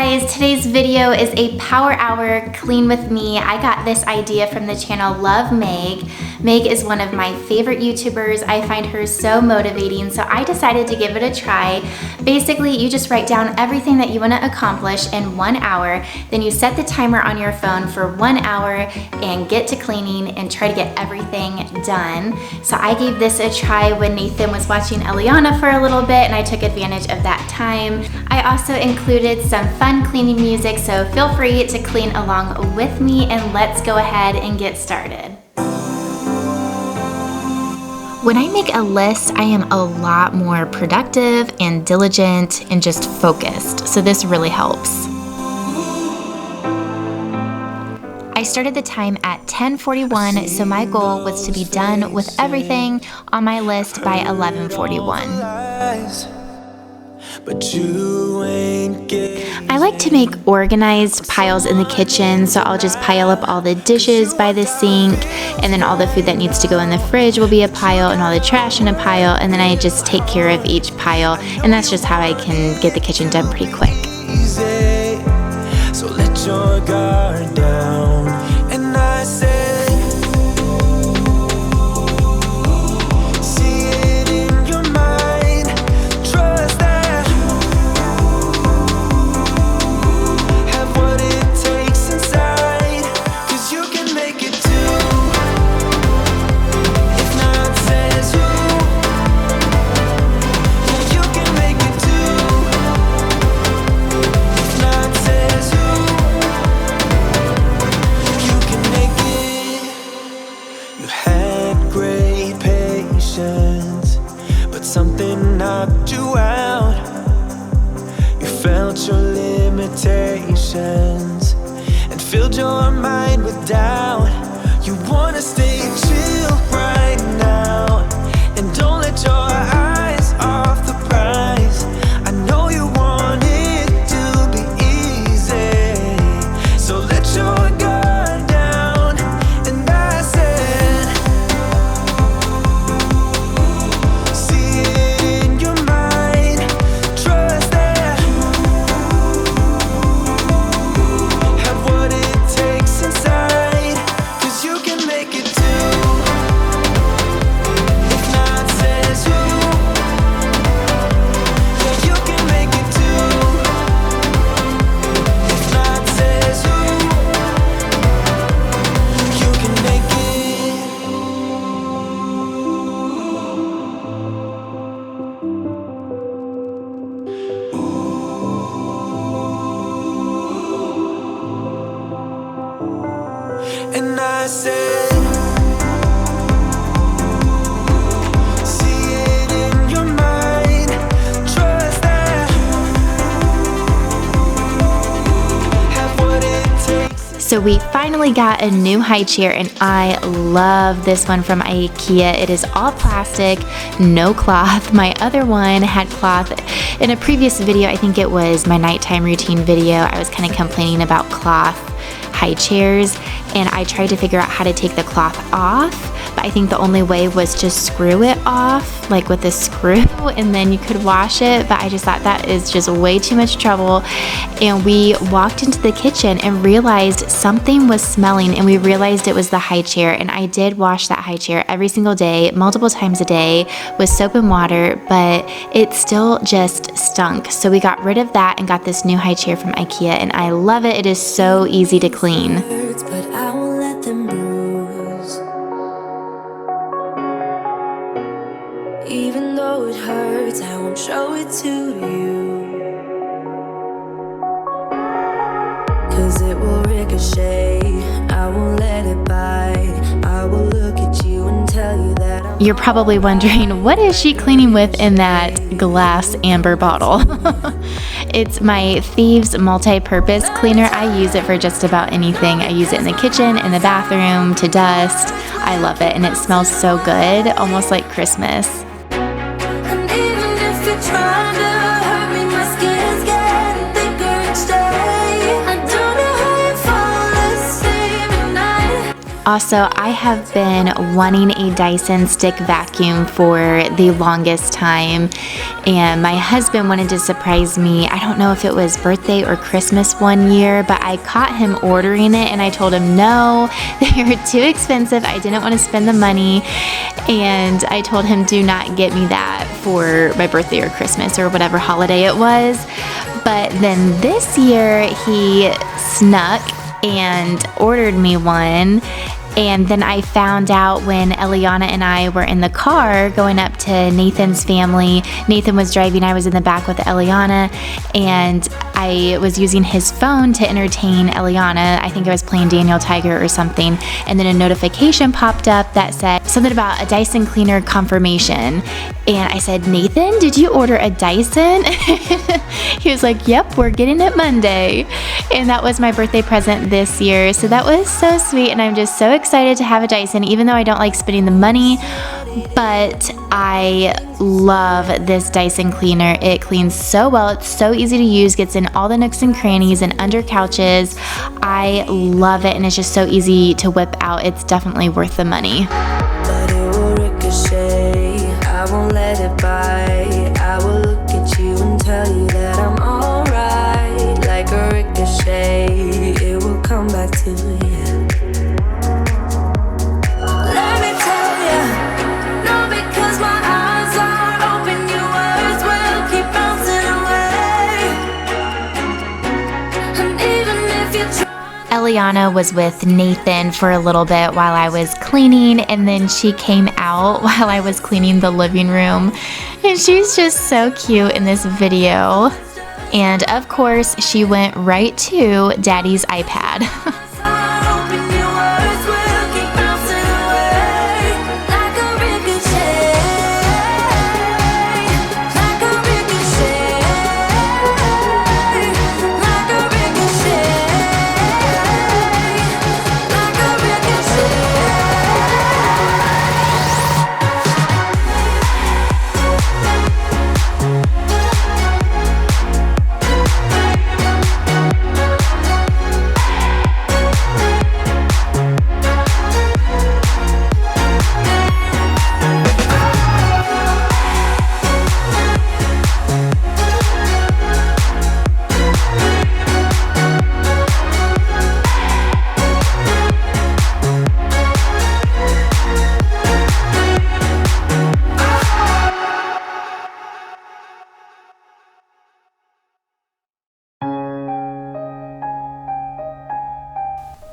guys, today's video is a power hour clean with me. I got this idea from the channel Love Meg. Meg is one of my favorite YouTubers. I find her so motivating, so I decided to give it a try. Basically, you just write down everything that you want to accomplish in 1 hour, then you set the timer on your phone for 1 hour and get to cleaning and try to get everything done. So I gave this a try when Nathan was watching Eliana for a little bit, and I took advantage of that time. I also included some fun cleaning music, so feel free to clean along with me, and let's go ahead and get started. When I make a list, I am a lot more productive and diligent and just focused, so this really helps. I started the time at 10:41, so my goal was to be done with everything on my list by 11:41. I like to make organized piles in the kitchen, so I'll just pile up all the dishes by the sink, and then all the food that needs to go in the fridge will be a pile, and all the trash in a pile, and then I just take care of each pile, and that's just how I can get the kitchen done pretty quick. So let your guard down, and I say, but something knocked you out. You felt your limitations and filled your mind with doubt. You wanna stay chill right now and don't let your eyes off the prize. I know you want it to be easy, so let your guard down, and I said, see it in your mind, trust that, have what it takes inside, 'cause you can make it too. If not says who, yeah, you can make it too. If not says who, you can make it. And I said, see it in your mind, trust that, have what it takes. So we finally got a new high chair, and I love this one from IKEA. It is all plastic, no cloth. My other one had cloth. In a previous video, I think it was my nighttime routine video, I was kind of complaining about cloth high chairs, and I tried to figure out how to take the cloth off, but I think the only way was to screw it off, like with a screw, and then you could wash it, but I just thought that is just way too much trouble. And we walked into the kitchen and realized something was smelling, and we realized it was the high chair, and I did wash that high chair every single day, multiple times a day, with soap and water, but it still just stunk. So we got rid of that and got this new high chair from IKEA, and I love it. It is so easy to clean. But I won't let them bruise. Even though it hurts, I won't show it to you, 'cause it will ricochet. I won't let it bite. I will look at you and tell you that You're probably wondering, what is she cleaning with in that glass amber bottle? It's my Thieves multi-purpose cleaner. I use it for just about anything. I use it in the kitchen, in the bathroom, to dust. I love it, and it smells so good, almost like Christmas. And even if you're trying to hurt me, my skin's getting thicker each day. I don't know how you fall asleep at night. Also, I have been wanting a Dyson stick vacuum for the longest time, and my husband wanted to surprise me. I don't know if it was birthday or Christmas one year, but I caught him ordering it and I told him no, they were too expensive. I didn't want to spend the money, and I told him do not get me that for my birthday or Christmas or whatever holiday it was. But then this year he snuck and ordered me one. And then I found out when Eliana and I were in the car going up to Nathan's family. Nathan was driving, I was in the back with Eliana, and I was using his phone to entertain Eliana. I think I was playing Daniel Tiger or something, and then a notification popped up that said something about a Dyson cleaner confirmation. And I said, Nathan, did you order a Dyson? He was like, yep, we're getting it Monday. And that was my birthday present this year. So that was so sweet, and I'm just so excited to have a Dyson, even though I don't like spending the money. But I love this Dyson cleaner. It cleans so well. It's so easy to use, gets in all the nooks and crannies and under couches. I love it, and it's just so easy to whip out. It's definitely worth the money. But it will ricochet. I won't let it bite. I will look at you and tell you that I'm alright. Like a ricochet, it will come back to you. Eliana was with Nathan for a little bit while I was cleaning, and then she came out while I was cleaning the living room, and she's just so cute in this video. And of course, she went right to Daddy's iPad.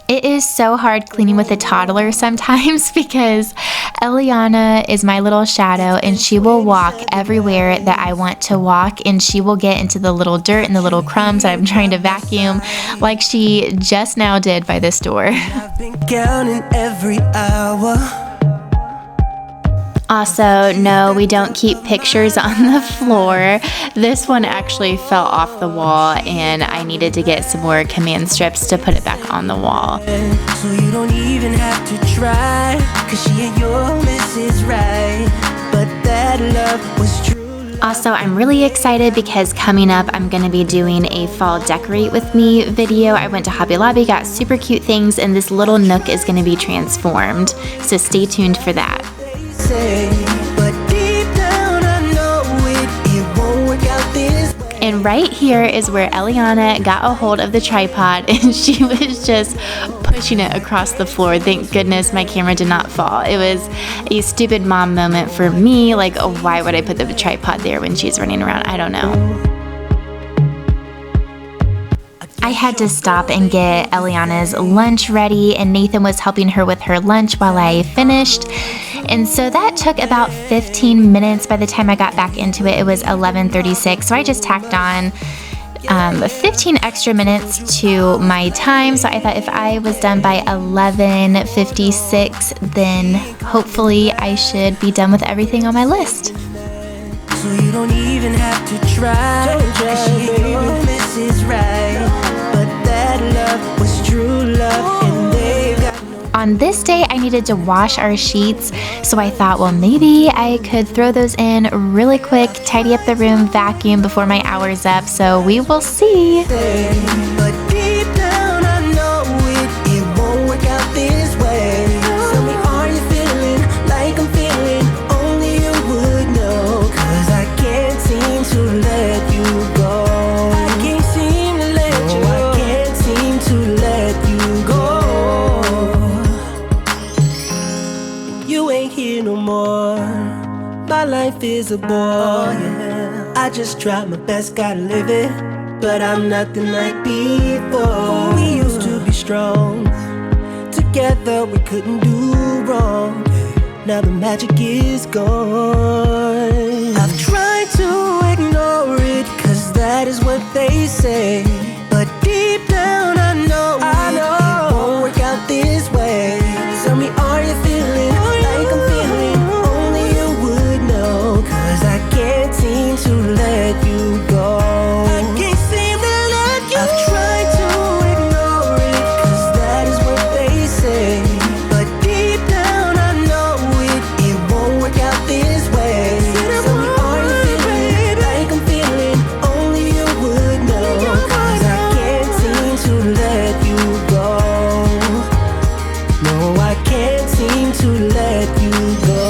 It is so hard cleaning with a toddler sometimes because Eliana is my little shadow, and she will walk everywhere that I want to walk, and she will get into the little dirt and the little crumbs that I'm trying to vacuum, like she just now did by this door. I've been counting every hour. Also, no, we don't keep pictures on the floor. This one actually fell off the wall, and I needed to get some more command strips to put it back on the wall. So you don't even have to try, 'cause she ain't your Mrs. Right, but that love was true. Also, I'm really excited because coming up, I'm going to be doing a fall decorate with me video. I went to Hobby Lobby, got super cute things, and this little nook is going to be transformed. So stay tuned for that. But deep down I know it won't work out this way. And right here is where Eliana got a hold of the tripod, and she was just pushing it across the floor. Thank goodness my camera did not fall. It was a stupid mom moment for me. Like, oh, why would I put the tripod there when she's running around? I don't know. I had to stop and get Eliana's lunch ready, and Nathan was helping her with her lunch while I finished. And so that took about 15 minutes. By the time I got back into it, it was 11:36. So I just tacked on 15 extra minutes to my time. So I thought if I was done by 11:56, then hopefully I should be done with everything on my list. So you don't even have to try, 'cause she ain't your Mrs. Right, but that love was true love, and they've got On this day, I needed to wash our sheets, so I thought, well, maybe I could throw those in really quick, tidy up the room, vacuum before my hour's up, so we will see. but deep down I know it won't work out this way. here no more. My life is a bore, yeah. I just tried my best, gotta live it, but I'm nothing like before. We used to be strong, together we couldn't do wrong. Now the magic is gone. I've tried to ignore it, cause that is what they say, but deep down I know it won't work out this way. Tell me, are you feeling like I'm feeling? Only you would know, cause I can't seem to let you go. I can't seem to let you go. I've tried to ignore it, cause that is what they say, but deep down I know it won't work out this way. Tell me, are you feeling like I'm feeling? Only you would know, cause I can't seem to let you go. No, I can't seem to let you go.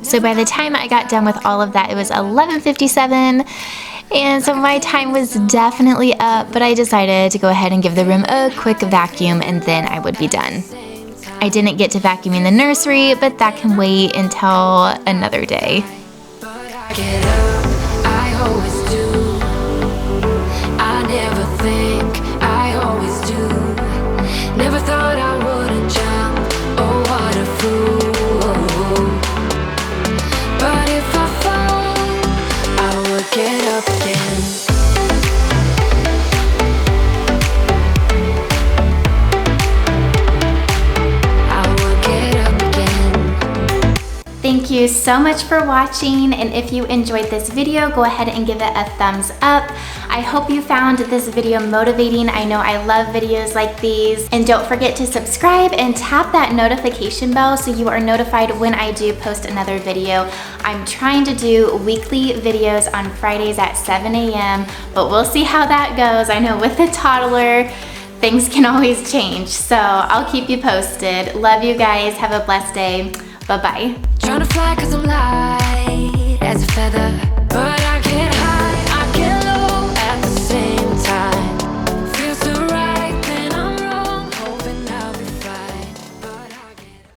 So by the time I got done with all of that, it was 11:57, and so my time was definitely up, but I decided to go ahead and give the room a quick vacuum and then I would be done. I didn't get to vacuuming the nursery, but that can wait until another day. Get up, I always do. I never think, I always do. Never thought I wouldn't jump, oh what a fool. But if I fall, I will get up again. Thank you so much for watching, and if you enjoyed this video, go ahead and give it a thumbs up. I hope you found this video motivating. I know I love videos like these. And don't forget to subscribe and tap that notification bell so you are notified when I do post another video. I'm trying to do weekly videos on Fridays at 7 a.m., but we'll see how that goes. I know with the toddler, things can always change, so I'll keep you posted. Love you guys. Have a blessed day. Bye-bye. Trying to fly cause I'm light as a feather.